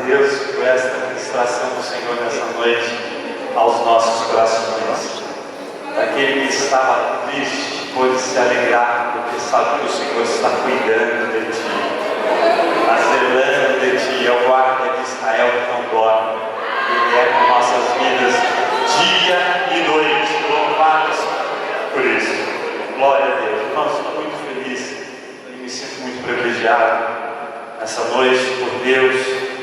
Deus por esta ministração do Senhor nessa noite aos nossos corações. Aquele que estava triste pôde se alegrar, porque sabe que o Senhor está cuidando de ti, zelando de ti. É o guarda de Israel que não dorme. Ele é com nossas vidas dia e noite. Louvados por isso. Glória a Deus. Irmãos, estou muito feliz e me sinto muito privilegiado essa noite por Deus,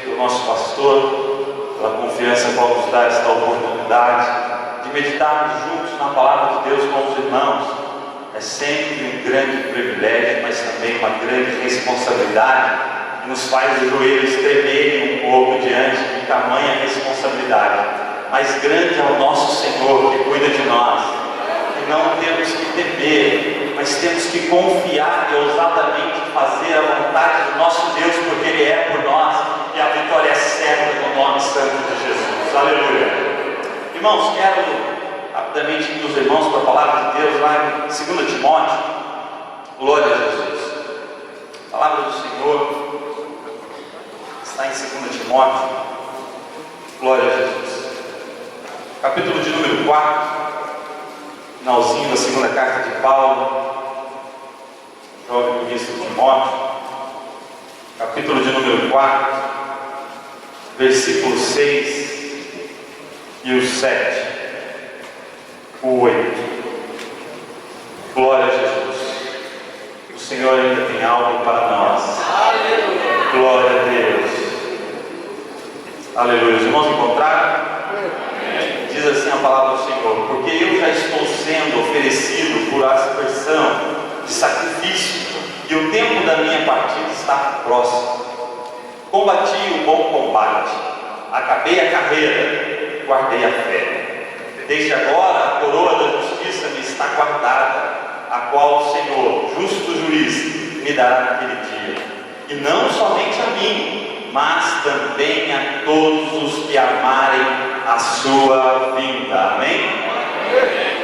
pelo nosso pastor, pela confiança que nos dá esta oportunidade de meditarmos juntos na palavra de Deus com os irmãos. É sempre um grande privilégio, mas também uma grande responsabilidade, que nos faz os joelhos tremerem um pouco diante de tamanha responsabilidade. Mas grande é o nosso Senhor que cuida de nós, e não temos que temer, mas temos que confiar e ousadamente fazer a vontade do nosso Deus, porque Ele é por nós, e a vitória é certa no nome santo de Jesus. Aleluia. Irmãos, quero rapidamente ir com os irmãos para a palavra de Deus lá em 2 Timóteo. Glória a Jesus. A palavra do Senhor está em 2 Timóteo. Glória a Jesus. Capítulo de número 4, finalzinho da segunda carta de Paulo, jovem ministro Timóteo. Capítulo de número 4, versículo 6 e o 7, o 8. Glória a Jesus. O Senhor ainda tem algo para nós. Aleluia. Glória a Deus. Aleluia. Os irmãos encontraram? Diz assim a palavra do Senhor: porque eu já estou sendo oferecido por aspersão de sacrifício, e o tempo da minha partida está próximo. Combati o bom combate, acabei a carreira, guardei a fé. Desde agora a coroa da justiça me está guardada, a qual o Senhor, justo juiz, me dará naquele dia. E não somente a mim, mas também a todos os que amarem a sua vinda. Amém?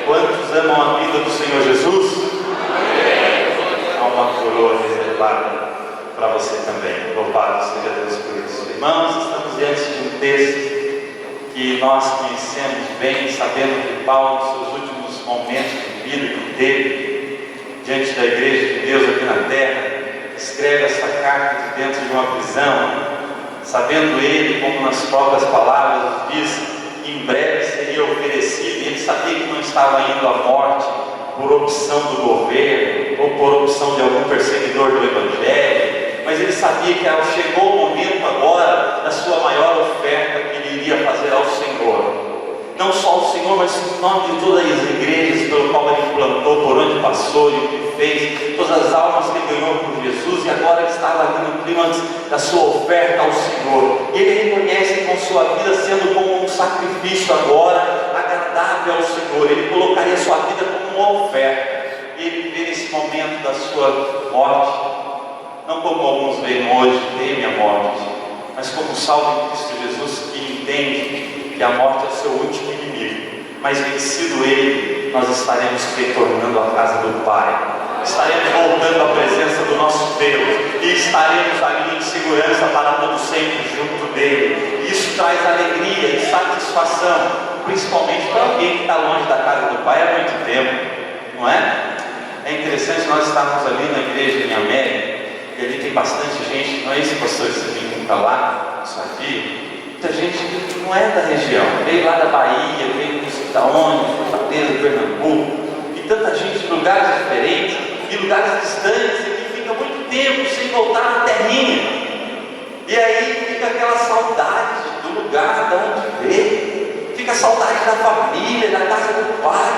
Quantos amam a vida do Senhor Jesus? Há uma coroa reservada para você também. Louvado seja Deus por isso. Irmãos, estamos diante de um texto que nós conhecemos bem, sabendo que Paulo, nos seus últimos momentos de vida que teve diante da igreja de Deus aqui na terra, escreve essa carta de dentro de uma prisão, sabendo ele, como nas próprias palavras diz, que em breve seria oferecido. Ele sabia que não estava indo à morte por opção do governo ou por opção de algum perseguidor do Evangelho, mas ele sabia que chegou o momento agora da sua maior oferta que ele iria fazer ao Senhor. Não só ao Senhor, mas em nome de todas as igrejas pelo qual ele implantou, por onde passou e o que fez, todas as almas que ele ganhou por Jesus, e agora ele estava aqui no clímax da sua oferta ao Senhor. E ele reconhece com sua vida sendo como um sacrifício agora, agradável ao Senhor. Ele colocaria sua vida como uma oferta. E ele vê nesse momento da sua morte, não como alguns veem hoje, temem a morte, mas como salvo em Cristo Jesus, que entende que a morte é o seu último inimigo, mas vencido ele, nós estaremos retornando à casa do Pai, estaremos voltando à presença do nosso Deus, e estaremos ali em segurança para todo sempre junto dele. Isso traz alegria e satisfação, principalmente para alguém que está longe da casa do Pai há muito tempo, não é? É interessante nós estarmos ali na igreja em América, e ali tem bastante gente, não é isso, pastor, você vem para lá, isso aqui. Muita gente que não é da região, veio lá da Bahia, veio não sei da onde, Fortaleza, Pernambuco, e tanta gente de lugares diferentes, de lugares distantes, e que fica muito tempo sem voltar na terrinha. E aí fica aquela saudade do lugar de onde veio, fica a saudade da família, da casa do Pai,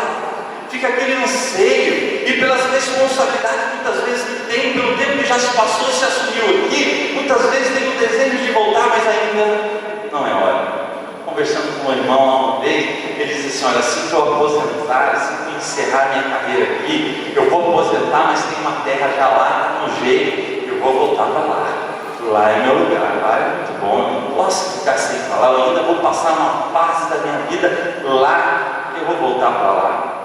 fica aquele anseio, e pelas responsabilidades muitas vezes que tem, pelo tempo que já se passou e se assumiu aqui, muitas vezes tem o desejo de voltar, mas ainda não é hora. Conversando com um irmão lá uma vez, ele disse assim: olha, assim que eu aposentar, assim que eu encerrar minha carreira aqui, eu vou aposentar, mas tem uma terra já lá no jeito, eu vou voltar para lá. Lá é meu lugar, lá é muito bom, eu não posso ficar sem falar, eu ainda vou passar uma parte da minha vida lá, eu vou voltar para lá.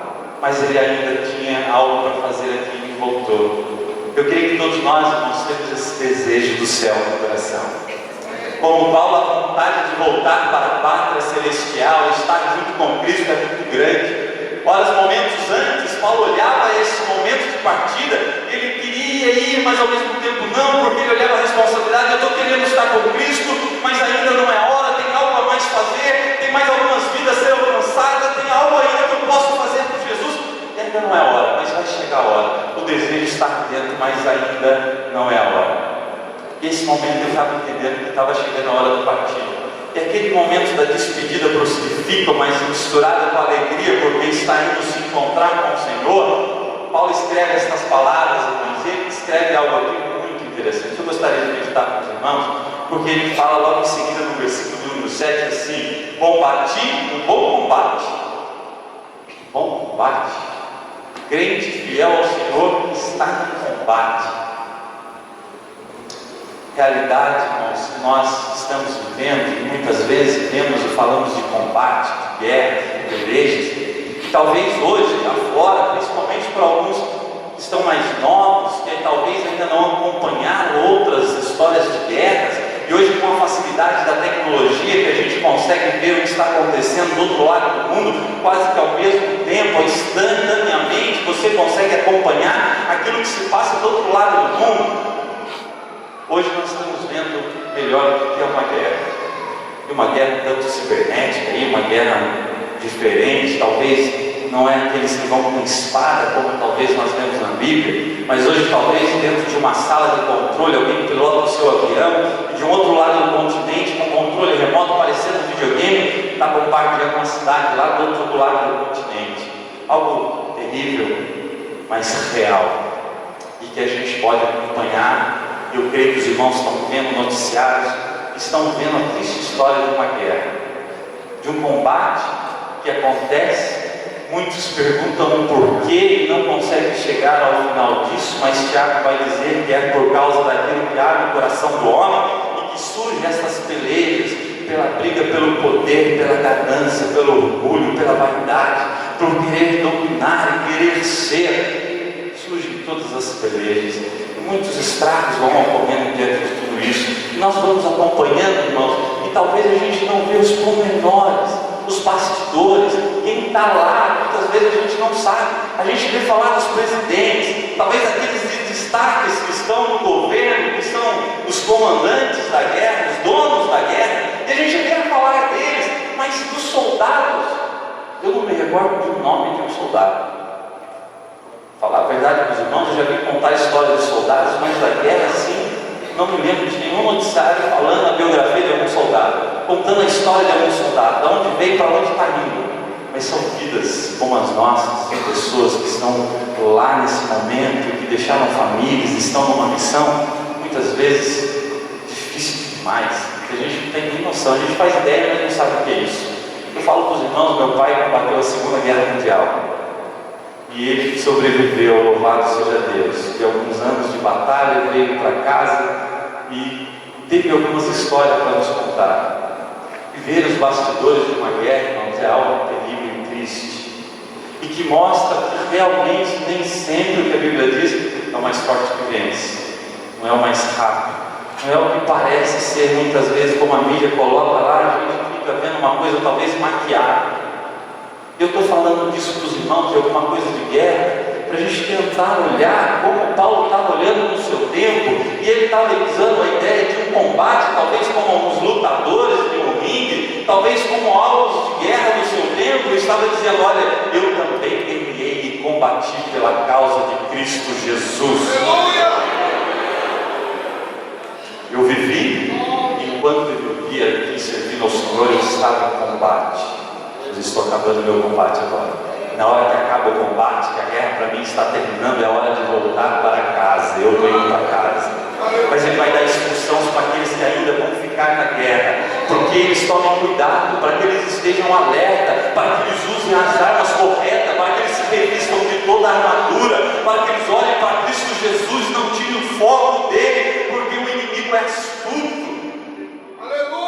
Mas ele ainda tinha algo para fazer aqui e voltou. Eu creio que todos nós, irmãos, temos esse desejo do céu no coração. Como Paulo, a vontade de voltar para a pátria celestial, estar junto com Cristo é muito grande. Ora, momentos antes, Paulo olhava esse momento de partida, ele queria ir, mas ao mesmo tempo não, porque ele olhava a responsabilidade: eu estou querendo estar com Cristo, mas ainda não é a hora, tem algo a mais fazer, tem mais algumas vidas a ser alcançadas, tem algo ainda que eu posso fazer por Jesus, e ainda não é a hora, mas vai chegar a hora. O desejo está dentro, mas ainda não é a hora. Esse momento eu estava entendendo que estava chegando a hora do partido. E aquele momento da despedida crucifica, mas misturado com alegria, porque está indo se encontrar com o Senhor. Paulo escreve estas palavras, irmãos, e ele escreve algo aqui muito interessante. Eu gostaria de meditar com os irmãos, porque ele fala logo em seguida no versículo número 7, assim: combati um bom combate. Bom combate. Crente fiel ao Senhor está no combate. Realidade, irmãos, que nós estamos vivendo, e muitas vezes vemos e falamos de combate, de guerra, de pelejas, que talvez hoje, lá fora, principalmente para alguns que estão mais novos, que talvez ainda não acompanharam outras histórias de guerras, e hoje com a facilidade da tecnologia que a gente consegue ver o que está acontecendo do outro lado do mundo, quase que ao mesmo tempo, instantaneamente, você consegue acompanhar aquilo que se passa do outro lado do mundo. Hoje nós estamos vendo melhor do que uma guerra, e uma guerra tanto cibernética, uma guerra diferente, talvez não é aqueles que vão com espada, como talvez nós vemos na Bíblia, mas hoje talvez dentro de uma sala de controle, alguém pilota o seu avião, e de um outro lado do continente, com controle remoto, parecendo um videogame, está compartilhando uma cidade lá do outro lado do continente. Algo terrível, mas real, e que a gente pode acompanhar. Eu creio que os irmãos estão vendo noticiários, estão vendo a triste história de uma guerra, de um combate que acontece. Muitos perguntam o porquê e não conseguem chegar ao final disso, mas Tiago vai dizer que é por causa daquilo que há no coração do homem, e que surgem essas pelejas, pela briga pelo poder, pela ganância, pelo orgulho, pela vaidade, por querer dominar e querer ser. Surgem todas as pelejas. Muitos estragos vão ocorrendo dentro de tudo isso, e nós vamos acompanhando, irmãos, e talvez a gente não vê os pormenores, os bastidores, quem está lá, muitas vezes a gente não sabe. A gente vê falar dos presidentes, talvez aqueles destaques que estão no governo, que são os comandantes da guerra, os donos da guerra, e a gente vê falar deles, mas dos soldados, eu não me recordo de um nome de um soldado. Falar a verdade para os irmãos, eu já vi contar a história de soldados, mas da guerra, sim, não me lembro de nenhum noticiário falando a biografia de algum soldado, contando a história de algum soldado, de onde veio, para onde está indo. Mas são vidas como as nossas, são pessoas que estão lá nesse momento, que deixaram famílias, estão numa missão, muitas vezes difícil demais, que a gente não tem nem noção, a gente faz ideia, mas não sabe o que é isso. Eu falo para os irmãos, meu pai combateu a Segunda Guerra Mundial. E ele sobreviveu, louvado seja Deus. De alguns anos de batalha, veio para casa e teve algumas histórias para nos contar. E ver os bastidores de uma guerra, irmãos, é algo terrível e triste. E que mostra que realmente nem sempre o que a Bíblia diz é o mais forte que vence, não é o mais rápido, não é o que parece ser muitas vezes, como a mídia coloca lá, a gente fica vendo uma coisa talvez maquiada. Eu estou falando disso para os irmãos, de alguma coisa de guerra, para a gente tentar olhar como Paulo estava olhando no seu tempo, e ele estava usando a ideia de um combate, talvez como alguns lutadores de um ringue, talvez como alvos de guerra no seu tempo, e estava dizendo: olha, eu também guerrei e combati pela causa de Cristo Jesus. Eu vivi, enquanto eu vivia aqui servindo ao Senhor, eu estava em combate. Estou acabando meu combate agora. Na hora que acaba o combate, que a guerra para mim está terminando, é hora de voltar para casa. Eu estou indo para casa. Mas ele vai dar instruções para aqueles que ainda vão ficar na guerra, porque eles tomem cuidado, para que eles estejam alerta, para que eles usem as armas corretas, para que eles se revistam de toda a armadura, para que eles olhem para Cristo Jesus, não tirem o foco dele, porque o inimigo é astuto.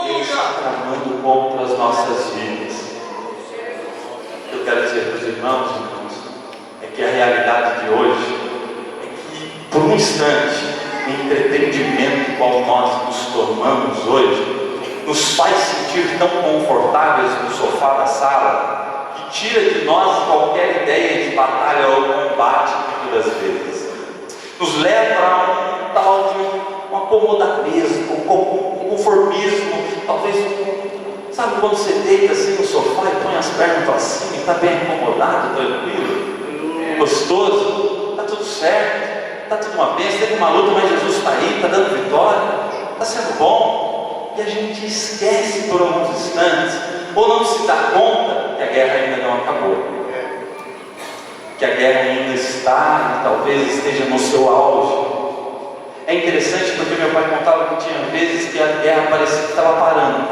Ele está tramando contra as nossas vidas. Eu quero dizer para os irmãos, é que a realidade de hoje é que, por um instante, o entretenimento qual nós nos tornamos hoje nos faz sentir tão confortáveis no sofá da sala, que tira de nós qualquer ideia de batalha ou combate muitas das vezes. Nos leva a um tal de um acomodamismo, um conformismo, talvez sabe quando você deita assim no sofá e põe as pernas para cima e está bem acomodado, tranquilo, gostoso, está tudo certo, está tudo uma bênção, teve uma luta, mas Jesus está aí, está dando vitória, está sendo bom, e a gente esquece por alguns instantes, ou não se dá conta que a guerra ainda não acabou, que a guerra ainda está e talvez esteja no seu auge. É interessante porque meu pai contava que tinha vezes que a guerra parecia que estava parando,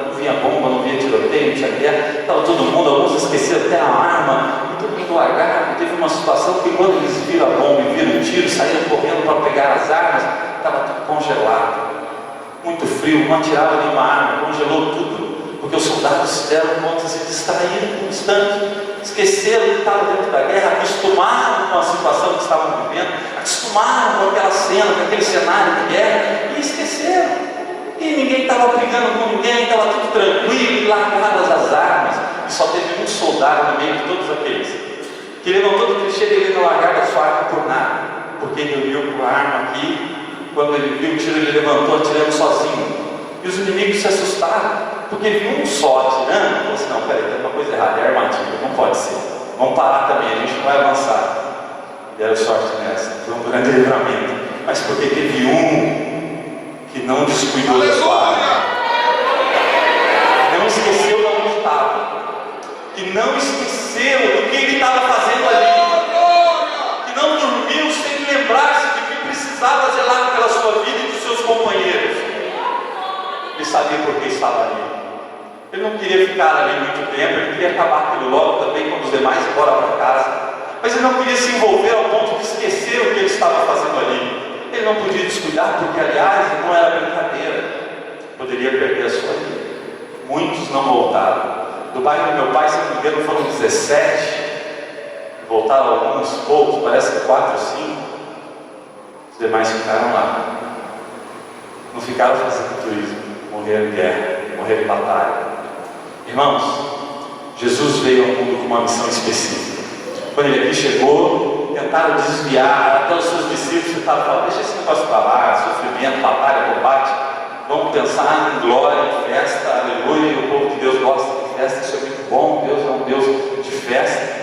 não vinha bomba, não vinha tiroteio, não tinha guerra, estava todo mundo, alguns esqueceram até a arma, e todo mundo largado. Teve uma situação que quando eles viram a bomba e viram o tiro, saíram correndo para pegar as armas, estava tudo congelado, muito frio, não atiravam nenhuma arma, congelou tudo, porque os soldados se deram conta, se distraíram por um instante, esqueceram que estava dentro da guerra, acostumaram com a situação que estavam vivendo, acostumaram com aquela cena, com aquele cenário de guerra, e esqueceram. E ninguém estava brigando com ninguém, estava tudo tranquilo, e largadas as armas, e só teve um soldado no meio de todos aqueles, que levantou do trincheiro e ele não largava a sua arma por nada, porque ele viu com a arma aqui, quando ele viu o tiro, ele levantou atirando sozinho. E os inimigos se assustaram, porque viu um só atirando, falou assim, não, peraí, tem uma coisa errada, é armadilha, não pode ser, vamos parar também, a gente não vai avançar. E deram sorte nessa, foi um grande livramento, mas porque teve um que não descuidou da sua arma, não esqueceu de onde estava, que não esqueceu do que ele estava fazendo ali, que não dormiu sem lembrar-se de que precisava zelar pela sua vida e dos seus companheiros. Ele sabia por que estava ali. Ele não queria ficar ali muito tempo, ele queria acabar aquilo logo também, quando os demais iam embora para casa. Mas ele não queria se envolver ao ponto de esquecer o que ele estava fazendo ali. Ele não podia descuidar, porque aliás não era brincadeira, poderia perder a sua vida. Muitos não voltaram. Do bairro do meu pai, se não me engano, foram 17, voltaram alguns poucos, parece que 4 ou 5. Os demais ficaram lá. Não ficaram fazendo turismo, morreram em guerra, morreram em batalha. Irmãos, Jesus veio ao mundo com uma missão específica. Quando ele aqui chegou, tentaram desviar, até os seus discípulos tentaram falar, deixa esse negócio para lá, sofrimento, batalha, combate, vamos pensar em glória, em festa, aleluia, e o povo de Deus gosta de festa, isso é muito bom, Deus é um Deus de festa.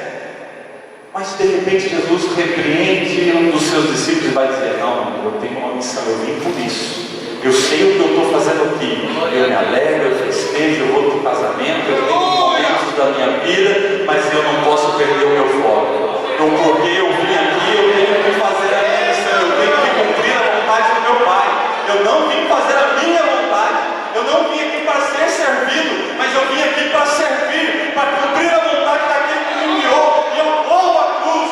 Mas de repente Jesus repreende um dos seus discípulos e vai dizer, não, eu tenho uma missão, eu vim por isso. Eu sei o que eu estou fazendo aqui, eu me alegro, eu festejo, eu vou para o casamento, eu tenho momentos da minha vida, mas eu não posso perder o meu foco. Então, porque eu vim aqui, eu tenho que fazer a minha missão, eu tenho que cumprir a vontade do meu Pai. Eu não vim fazer a minha vontade, eu não vim aqui para ser servido, mas eu vim aqui para servir, para cumprir a vontade daquele que me enviou, e eu vou à cruz.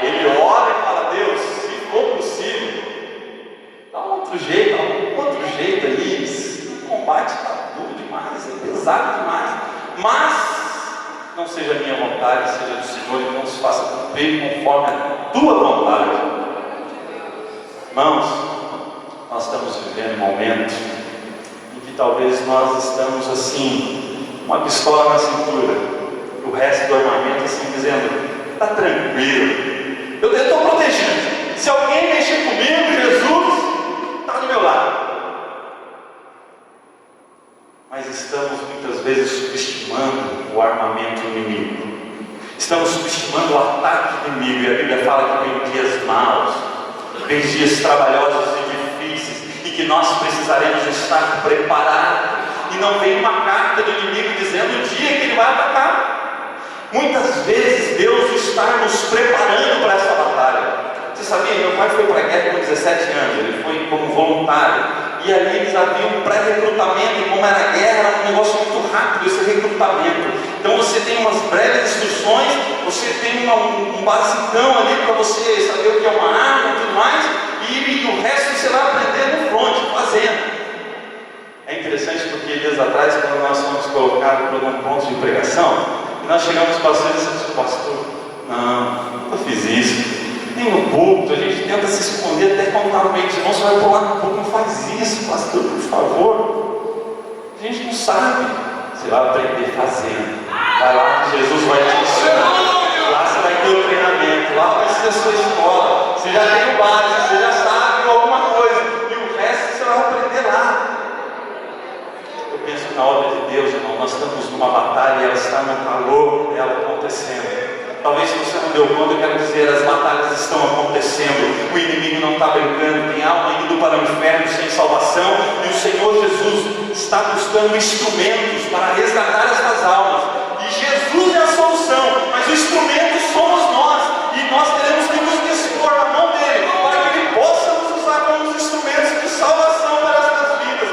Ele ora e fala, Deus, se for possível, dá um outro jeito ali, o combate está duro demais, é pesado demais, mas não seja a minha vontade, seja do Senhor, e não se faça cumprir conforme a tua vontade. Irmãos, nós estamos vivendo um momento em que talvez nós estamos assim, uma pistola na cintura, o resto do armamento assim dizendo, está tranquilo, eu estou protegido. Se alguém mexer comigo, Jesus está do meu lado. Mas estamos muitas vezes subestimando o armamento inimigo. Estamos subestimando o ataque inimigo. E a Bíblia fala que vem dias maus, vem dias trabalhosos e difíceis, e que nós precisaremos estar preparados. E não vem uma carta do inimigo dizendo o dia que ele vai atacar. Muitas vezes Deus está nos preparando para essa batalha. Você sabia? Meu pai foi para a guerra com 17 anos, ele foi como voluntário, e ali eles haviam um pré-recrutamento, e como era a guerra, era um negócio muito rápido esse recrutamento. Então você tem umas breves instruções, você tem um basicão ali para você saber o que é uma arma e tudo mais, e o resto você vai aprender no front, fazendo. É interessante porque dias atrás, quando nós fomos colocados para um ponto de pregação, nós chegamos para o pastor e dissemos, pastor, não, eu fiz isso. Nem no púlpito, a gente tenta se esconder até quando está no meio de irmãos, você vai pular um pouco, não faz isso, pastor, por favor. A gente não sabe. Você vai aprender fazendo. Vai lá que Jesus vai te ensinar. Lá você vai ter o treinamento, lá vai ser a sua escola. Você já tem o básico, você já sabe alguma coisa. E o resto você vai aprender lá. Eu penso que na obra de Deus, irmão, nós estamos numa batalha e ela está no calor dela acontecendo. Talvez se você não deu conta, eu quero dizer, as batalhas estão acontecendo, o inimigo não está brincando, tem alma indo para o inferno sem salvação, e o Senhor Jesus está buscando instrumentos para resgatar essas almas, e Jesus é a solução, mas o instrumento somos nós, e nós teremos que nos dispor na mão dele, para que ele possa nos usar como os instrumentos de salvação para essas vidas,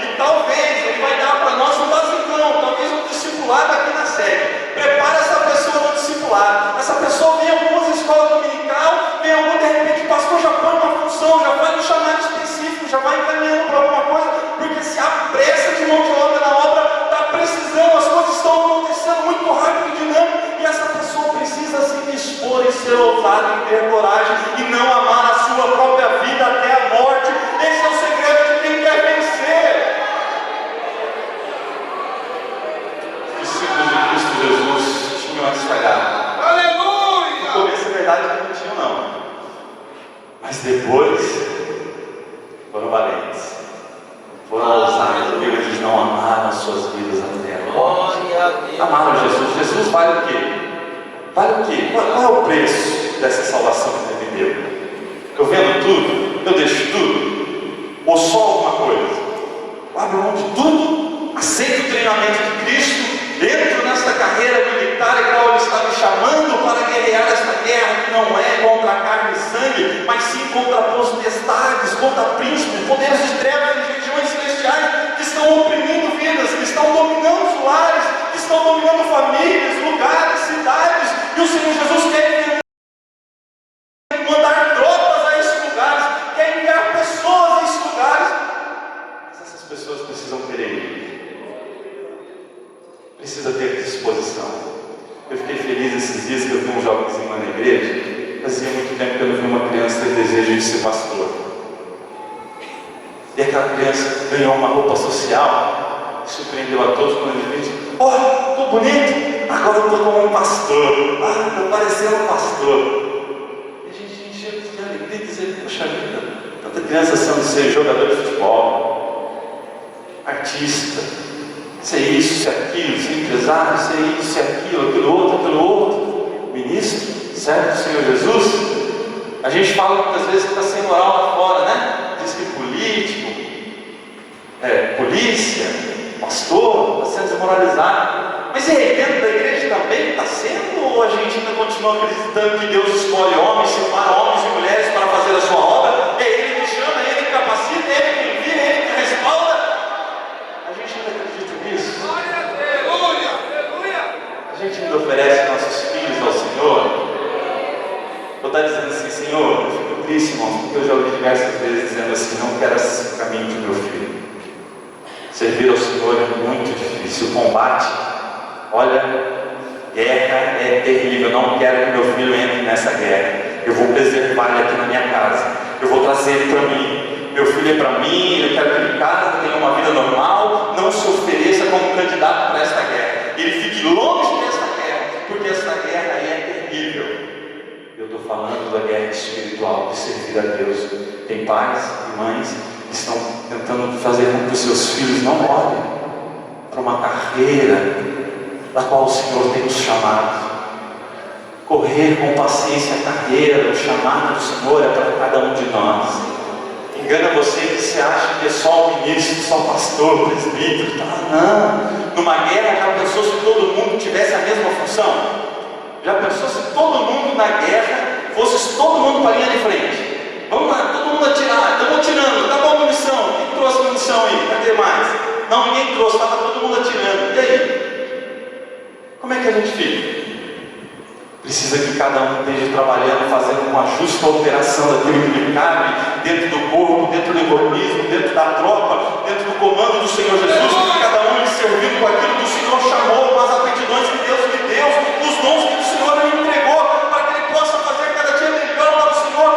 e talvez ele vai dar para nós um basicão, talvez um discipulado aqui na sede. Prepara essa pessoa no discipulado. Essa pessoa vem em algumas escolas dominical, vem algum, de repente, o pastor já põe uma função, já vai no chamado específico, já vai encaminhando para alguma coisa, porque se há pressa de mão de obra na obra, está precisando, as coisas estão acontecendo muito rápido e dinâmico, e essa pessoa precisa se dispor em ser ousada, em ter coragem, e não amar a sua própria vida até a morte. Esse é o segredo de quem quer vencer. Jesus tinham essa falhada. Aleluia! No começo é verdade que não tinham, não. Mas depois foram valentes. Foram ousados. A Bíblia diz: não amaram as suas vidas até a morte. Amaram Jesus. Jesus vale o quê? Vale o quê? Qual é o preço dessa salvação que ele me deu? Eu vendo tudo? Eu deixo tudo? Ou só alguma coisa? Eu abro mão de tudo? Aceito o treinamento de Cristo? Entro nesta carreira militar e qual ele está me chamando para guerrear esta guerra que não é contra a carne e sangue, mas sim contra potestades, contra príncipes, poderes de trevas e regiões celestiais que estão oprimindo vidas, que estão dominando os lares, que estão dominando famílias, lugares, cidades, e o Senhor Jesus quer mandar tropas a esses lugares, quer enviar pessoas a esses lugares, mas essas pessoas precisam querer ir. Precisa ter disposição. Eu fiquei feliz esses dias que eu vi um jovenzinho lá na igreja. Fazia muito tempo que eu não vi uma criança ter desejo de ser pastor. E aquela criança ganhou uma roupa social, surpreendeu a todos quando ele disse: olha, estou bonito, agora eu estou como um pastor. Ah, estou parecendo um pastor. E a gente encheu de alegria e dizer: poxa vida, tanta criança sendo ser jogador de futebol, artista, ser isso, ser aquilo, ser empresário, ser isso, ser aquilo, aquilo outro, ministro, certo? Senhor Jesus. A gente fala muitas vezes que está sem moral lá fora, né? Diz que político, polícia, pastor, está sendo desmoralizado. Mas e aí, dentro da igreja também está sendo? Ou a gente ainda continua acreditando que Deus escolhe homens, separa homens e mulheres para fazer a sua obra? É Ele que chama, é Ele que capacita, é Ele que envia, é Ele que respalda? A gente ainda acredita nisso? A gente ainda oferece nossos filhos ao Senhor? Ou está dizendo assim: Senhor, eu fico triste, irmão, porque eu já ouvi diversas vezes dizendo assim: não quero esse caminho de meu filho. Servir ao Senhor é muito difícil. O combate, olha, guerra é terrível. Eu não quero que meu filho entre nessa guerra. Eu vou preservar ele aqui na minha casa. Eu vou trazer ele para mim. Meu filho é para mim. Eu quero que ele em casa tenha uma vida normal. Não se ofereça como candidato para esta guerra. Ele fique longe desta guerra, porque esta guerra é terrível. Eu estou falando da guerra espiritual, de servir a Deus. Tem pais e mães que estão tentando fazer com que os seus filhos não olhem para uma carreira da qual o Senhor tem nos chamado. Correr com paciência a carreira, o chamado do Senhor é para cada um de nós. Engana você que você acha que é só o ministro, só o pastor, o presbítero, tá? Não. Numa guerra, já pensou se todo mundo tivesse a mesma função? Já pensou se todo mundo na guerra fosse todo mundo para a linha de frente? Vamos lá, todo mundo atirar, estamos atirando, acabou a munição. Quem trouxe a munição aí? Cadê mais? Não, ninguém trouxe, estava todo mundo atirando. E aí? Como é que a gente fica? Precisa que cada um esteja trabalhando, fazendo uma justa operação daquilo que lhe cabe, dentro do corpo, dentro do organismo, dentro da tropa, dentro do comando do Senhor Jesus, que cada um lhe servindo com aquilo que o Senhor chamou, com as aptidões que Deus lhe deu, os dons que o Senhor lhe entregou, para que ele possa fazer cada dia melhor para o Senhor,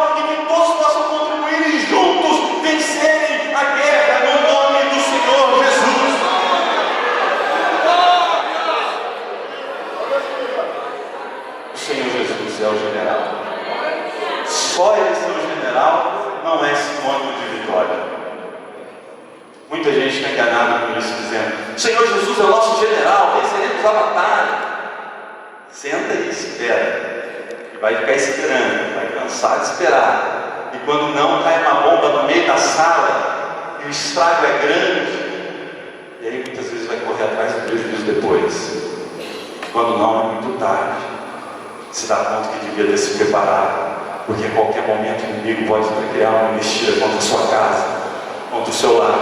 só ele ser o general não é sinônimo de vitória. Muita gente está enganada com isso, dizendo: Senhor Jesus é o nosso general, venceremos a batalha. Senta e espera. E vai ficar esperando, vai cansar de esperar. E quando não, cai uma bomba no meio da sala, e o estrago é grande. E aí muitas vezes vai correr atrás do prejuízo depois. Quando não, é muito tarde. Se dá conta que devia ter se preparado, porque a qualquer momento o inimigo pode criar uma investida contra a sua casa, contra o seu lar,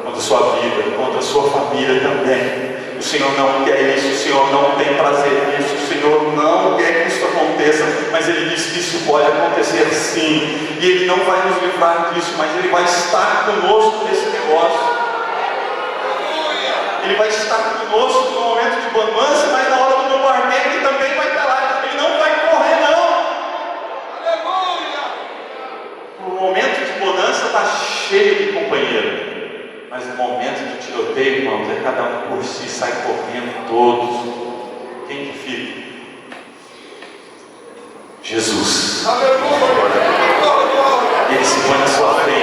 contra a sua vida, contra a sua família também. O Senhor não quer isso, o Senhor não tem prazer nisso, o Senhor não quer que isso aconteça, mas Ele diz que isso pode acontecer sim, e Ele não vai nos livrar disso, mas Ele vai estar conosco nesse negócio. Ele vai estar conosco no momento de bonança, mas na hora do bombardeio Ele também vai estar lá. Ele não vai correr, não. Aleluia! O momento de bonança está cheio de companheiro, mas no momento do tiroteio, irmãos, é cada um por si, sai correndo todos. Quem que fica? Jesus. Ele se põe na sua frente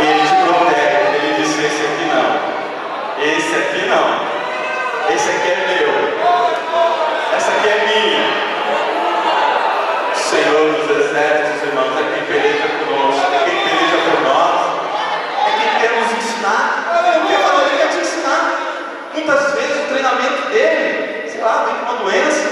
e Ele te protege. Ele diz: esse aqui não. Esse aqui não. Esse aqui é meu. Essa aqui é minha. O Senhor dos exércitos, irmãos, é quem peleja conosco, é quem peleja por nós, é quem quer nos ensinar. Ele quer te ensinar. Muitas vezes o treinamento dele, sei lá, vem com uma doença.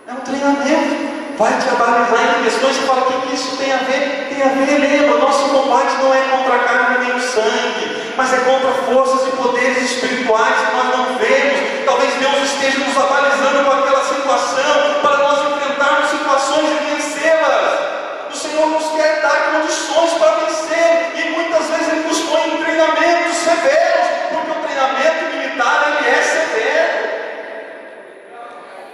É um treinamento. Vai te abalizar em questões e fala: o que isso tem a ver? Tem a ver, lembra, nosso combate não é contra a carne nem o sangue, mas é contra forças e poderes espirituais que nós não vemos. Talvez Deus esteja nos abalizando com aquela situação, para nós enfrentarmos situações e vencê-las. O Senhor nos quer dar condições para vencer, e muitas vezes Ele nos põe em treinamentos severos, porque o treinamento militar, ele é severo.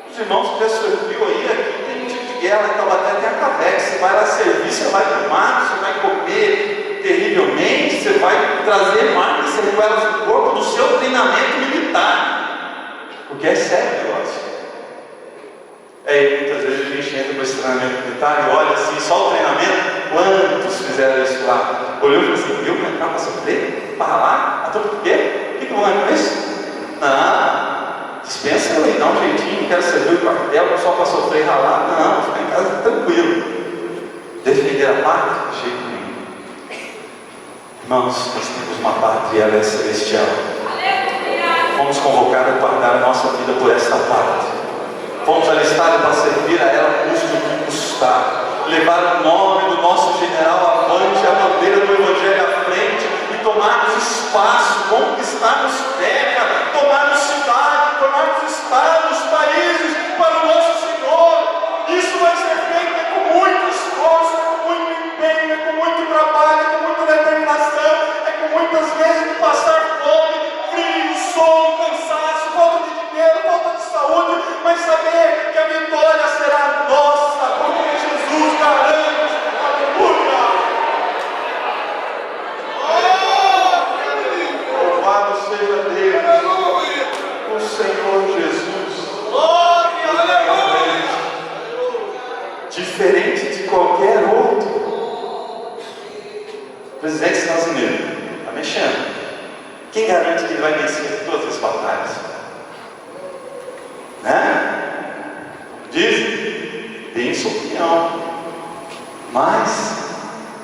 Os irmãos que já serviu aí, aqui tem guerra, Taubaté tem a Cavex. Você vai lá servir, você vai pro mato, você vai comer terrivelmente, você vai trazer marcas, sequelas no corpo do seu treinamento militar, porque é sério o negócio. Muitas vezes a gente entra com esse treinamento militar e olha assim, só o treinamento. Quantos fizeram isso lá? Olhou e falou assim: eu vou entrar para sofrer? Para lá? Então por quê? O que eu vou ganhar com isso? Não, dispensa eu aí, dá um jeitinho, não quero servir o quartel só para sofrer e ralar. Não, vou ficar em casa tranquilo. Defender a pátria? De jeito nenhum. Irmãos, nós temos uma pátria e ela é celestial. Fomos convocados a guardar a nossa vida por esta pátria. Fomos alistados para servir a ela, custe o que custar. Levar o nome do nosso general avante, a bandeira do Evangelho à frente e tomarmos espaço, conquistarmos terra, tomarmos cidade, tomarmos estados, países para o nosso Senhor. Isso vai ser feito com muito esforço, com muito empenho, com muito trabalho, com muita determinação, com muitas vezes de passar fome, frio, sono, cansaço, falta de dinheiro, falta de saúde, mas saber que a vitória será nossa, porque Jesus garante. Aleluia! Louvado seja Deus, aleluia, o Senhor Jesus. Aleluia! Diferente de qualquer outro. O presidente dos Estados Unidos está mexendo. Quem garante que ele vai vencer todas as batalhas? Né? Dizem, tem sua opinião, mas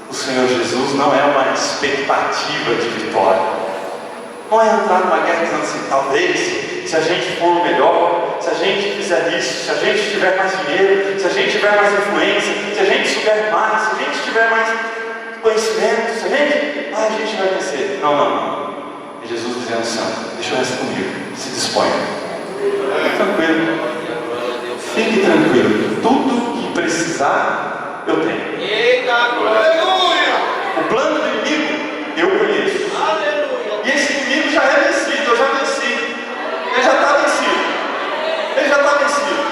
o Senhor Jesus não é uma expectativa de vitória. Não é entrar numa guerra dizendo assim: talvez, se a gente for o melhor, se a gente fizer isso, se a gente tiver mais dinheiro, se a gente tiver mais influência, se a gente souber mais, se a gente tiver mais conhecimento, se a gente vai vencer. Não. E Jesus dizendo assim: deixa o resto comigo, se disponha. Fique tranquilo. Fique tranquilo. Tudo que precisar, eu tenho. Aleluia! O plano do inimigo, eu conheço. Aleluia! E esse inimigo já é vencido, eu já venci. Ele já está vencido. Ele já está vencido.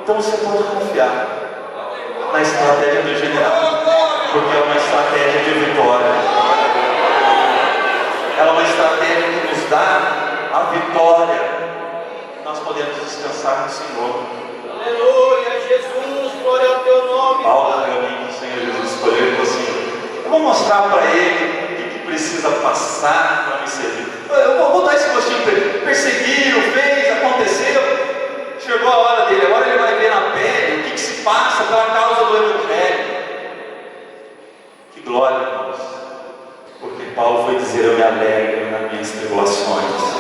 Então você pode confiar na estratégia do general, porque é uma estratégia de vitória. Ela é uma estratégia que nos dá a vitória. Nós podemos descansar no Senhor. Aleluia! mostrar para ele o que precisa passar para me servir. Eu vou dar esse gostinho para ele. Perseguiram, fez, aconteceu. Chegou a hora dele, agora ele vai ver na pele o que se passa pela causa do Evangelho. Que glória, irmãos. Porque Paulo foi dizer: eu me alegro nas minhas tribulações.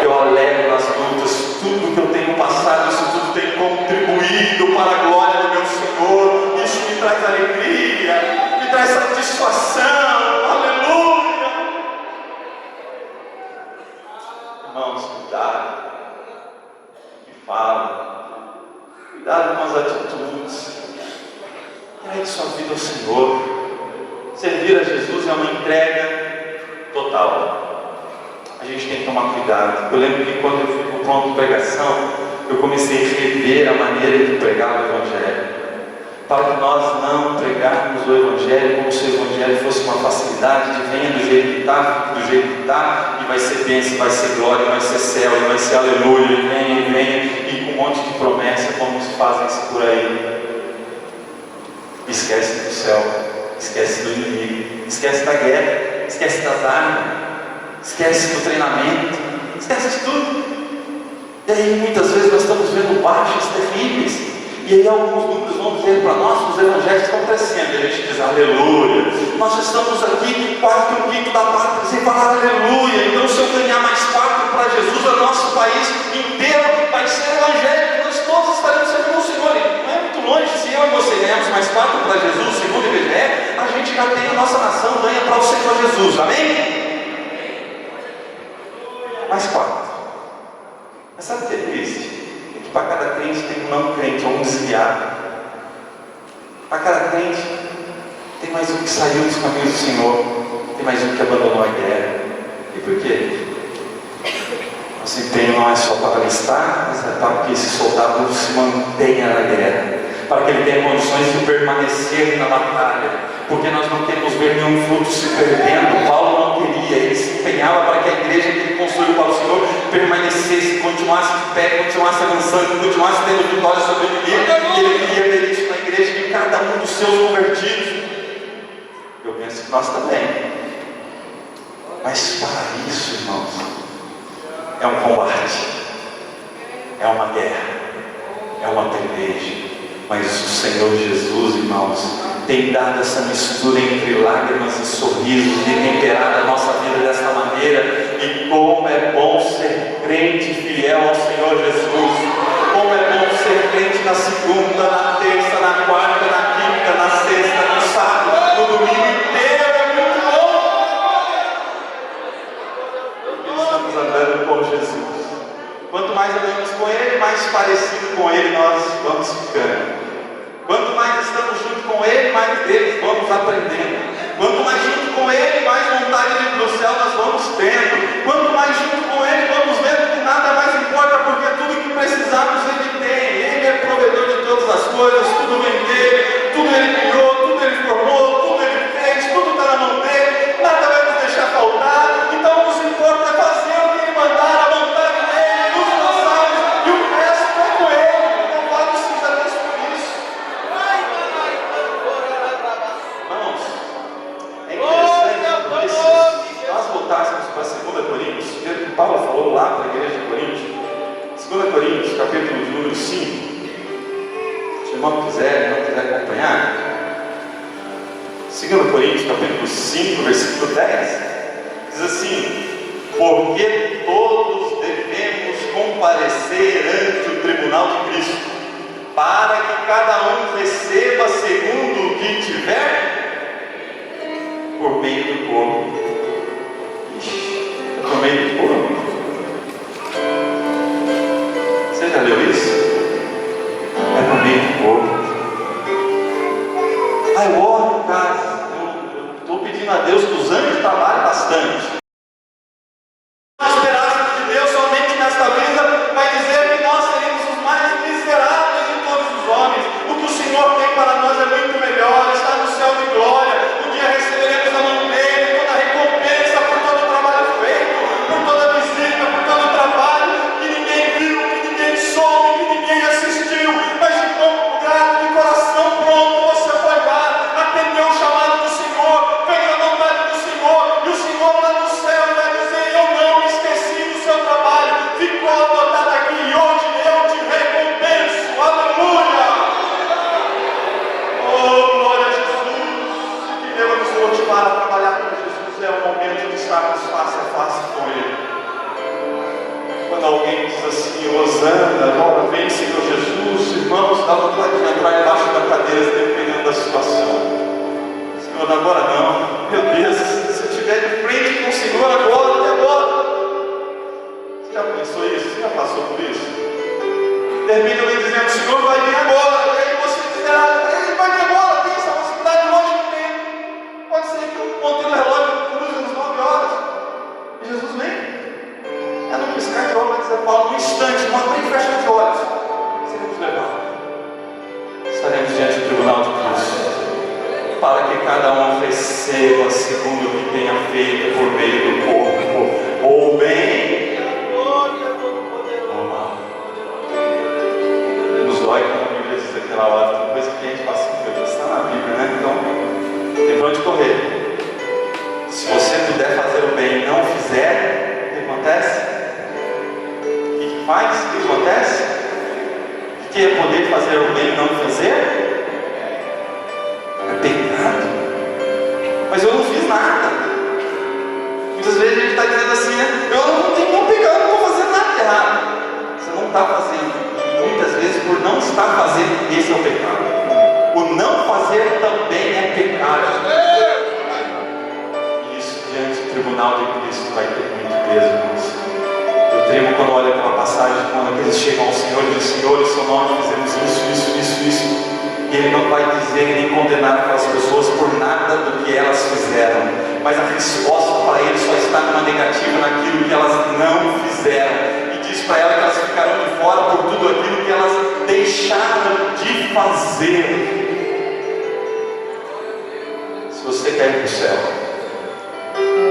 Eu alegro nas lutas, tudo que eu tenho passado, isso tudo tem contribuído para a glória do meu Senhor. Isso me traz alegria, me traz satisfação. Aleluia! Irmãos, cuidado que fala, cuidado com as atitudes. Entregue sua vida ao Senhor. Servir a Jesus é uma entrega total. A gente tem que tomar cuidado. Eu lembro que quando eu fui para o ponto de pregação, eu comecei a rever a maneira de pregar o Evangelho, para que nós não pregarmos o Evangelho como se o Evangelho fosse uma facilidade de venha do jeito que está, e vai ser bênção, vai ser glória, vai ser céu, e vai ser aleluia, e venha, e com um monte de promessa, como se fazem isso por aí. Esquece do céu, esquece do inimigo, esquece da guerra, esquece das armas, esquece do treinamento, esquece de tudo. E aí muitas vezes nós estamos vendo baixas terríveis, e aí alguns números vão dizer para nós que os evangelhos estão crescendo, e a gente diz aleluia. Nós estamos aqui quase que um quinto da pátria sem falar aleluia. Então se eu ganhar mais pátria para Jesus, o nosso país inteiro vai ser evangélico, nós todos estaremos servindo o Senhor. E não é muito longe, se eu e você ganharmos mais pátria para Jesus, segundo o IBGE, a gente já tem a nossa nação ganha para o Senhor Jesus, amém? Mais 4. Mas sabe o que é triste? É que para cada crente tem um não crente, ou um desviado. Para cada crente tem mais um que saiu dos caminhos do Senhor, tem mais um que abandonou a guerra. E por quê? Nosso empenho não é só para alistar, mas é para que esse soldado se mantenha na guerra, para que ele tenha condições de permanecer na batalha. Porque nós não queremos ver nenhum fruto se perdendo. Paulo não queria, ele se empenhava para que a igreja que ele construiu para o Senhor permanecesse, continuasse de pé, continuasse avançando, continuasse tendo vitória sobre o inimigo. E ele queria ver isso na igreja de cada um dos seus convertidos. Eu penso que nós também. Mas para isso, irmãos, é um combate, é uma guerra, é uma peleja. Mas o Senhor Jesus, irmãos, tem dado essa mistura entre lágrimas e sorrisos, e temperado a nossa vida dessa maneira. E como é bom ser crente fiel ao Senhor Jesus. Como é bom ser crente na segunda, na terça, na quarta, na quinta, na sexta, no sábado, no domingo inteiro. É muito bom. Estamos andando com Jesus. Quanto mais andamos com Ele, mais parecido com Ele nós vamos ficando. Quanto mais estamos junto com Ele, mais deles vamos aprendendo. Quanto mais junto com Ele, mais vontade de ir para o céu nós vamos tendo. Quanto mais junto com Ele, vamos vendo que nada mais importa, porque tudo que precisamos Ele tem. Ele é provedor de todas as coisas, tudo vem dEle, tudo Ele criou, tudo Ele formou, tudo Ele fez, tudo está na mão dEle, nada vai nos deixar faltar. Então o que nos importa é fazer o que Ele mandar, a vontade dEle, nos lançarmos, e o resto é com Ele. Louvado seja Deus por isso. Irmãos, é interessante, porque se nós voltássemos para 2 Coríntios, ver o que Paulo falou lá para a igreja de Coríntios, 2 Coríntios, capítulo de número 5, se o irmão quiser, não quiser acompanhar, 2 Coríntios, capítulo 5, versículo 10, diz assim: porque todos devemos comparecer ante o tribunal de Cristo, para que cada um receba segundo o que tiver por meio do corpo. Por meio do corpo? Você já leu isso? É por meio do corpo. Eu oro, cara, eu estou pedindo a Deus que os anjos trabalhem bastante. A esperança de Deus somente nesta vida vai dizer que nós seremos os mais miseráveis de todos os homens. O que o Senhor tem para nós é muito melhor, está no céu de glória. Um dia receberemos a mão dele, toda a recompensa por todo o trabalho feito, por toda a visita, por todo o trabalho que ninguém viu, que ninguém soube, que ninguém assistiu, mas de corpo grato, de coração pronto, você foi lá, atendeu o chamado do Senhor, fez a vontade vezes, dependendo da situação. Senhor, agora não. Meu Deus, se eu estiver de frente com o Senhor agora, e agora? Você já pensou isso? Você já passou por isso? Termina ele dizendo: o Senhor vai vir agora. E aí você diz: ele vai vir agora. Tem essa possibilidade longe do tempo. Pode ser que o ponteiro do relógio cruze às 9 horas. E Jesus vem. É no piscar de olhos, vai dizer Paulo, num instante, uma abrir e fecha de olhos. Seremos levados. Estaremos diante do tribunal de Cristo, para que cada um receba segundo o que tenha feito por meio do corpo, ou bem ou mal. Nos dói quando a Bíblia diz daquela hora, tem coisa que a gente passa em Deus, está na Bíblia, né? Então, tem para onde correr. Se você puder fazer o bem e não fizer, o que acontece? O que faz? O que acontece? O que é poder fazer o bem e não fazer? É pecado. Mas eu não fiz nada. Muitas vezes a gente está dizendo assim, né? Eu não tenho nenhum pecado, não estou fazendo nada de errado. Você não está fazendo. E muitas vezes, por não estar fazendo, esse é o pecado. O não fazer também é pecado. E isso diante do tribunal de Cristo vai ter muito peso, irmãos. Eu tremo quando olho aquela passagem, quando eles chegam ao Senhor e dizem: Senhor, em seu nome fizemos isso. E Ele não vai dizer nem condenar aquelas pessoas por nada do que elas fizeram, mas a resposta para eles só está numa negativa naquilo que elas não fizeram, e diz para elas que elas ficarão de fora por tudo aquilo que elas deixaram de fazer. Se você quer ir para o céu,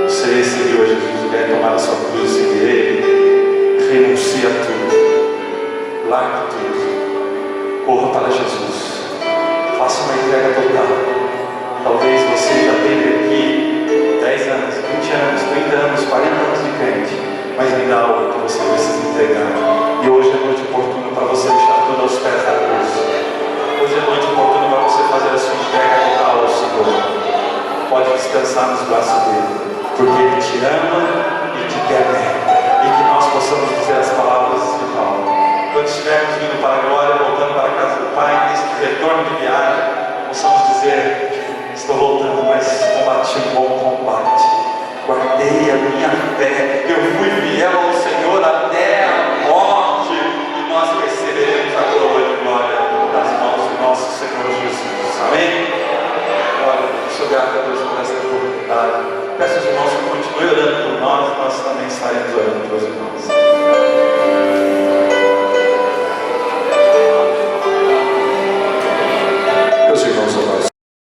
você seguiu a Jesus, quer tomar a sua cruz e seguir Ele, renuncie a tudo, largue tudo, corra para Jesus. Faça uma entrega total. Talvez você já teve aqui 10 anos, 20 anos, 30 anos, 40 anos de crente, mas ainda há algo que você precisa entregar. E hoje é noite oportuna para você deixar tudo aos pés da cruz. Hoje é noite oportuna para você fazer a sua entrega total ao Senhor. Pode descansar nos braços dele, porque Ele te ama e te quer bem. E que nós possamos dizer as palavras de Paulo. Quando estivermos vindo para a glória, voltando para a casa do Pai, neste retorno de viagem, possamos dizer: estou voltando, mas combati um bom combate, guardei a minha fé, eu fui fiel ao Senhor até a morte, e nós receberemos a coroa de glória das mãos do nosso Senhor Jesus. Amém? Glória, sou grato a Deus por essa oportunidade. Peço aos irmãos que continuem orando por nós também estaremos orando pelos irmãos.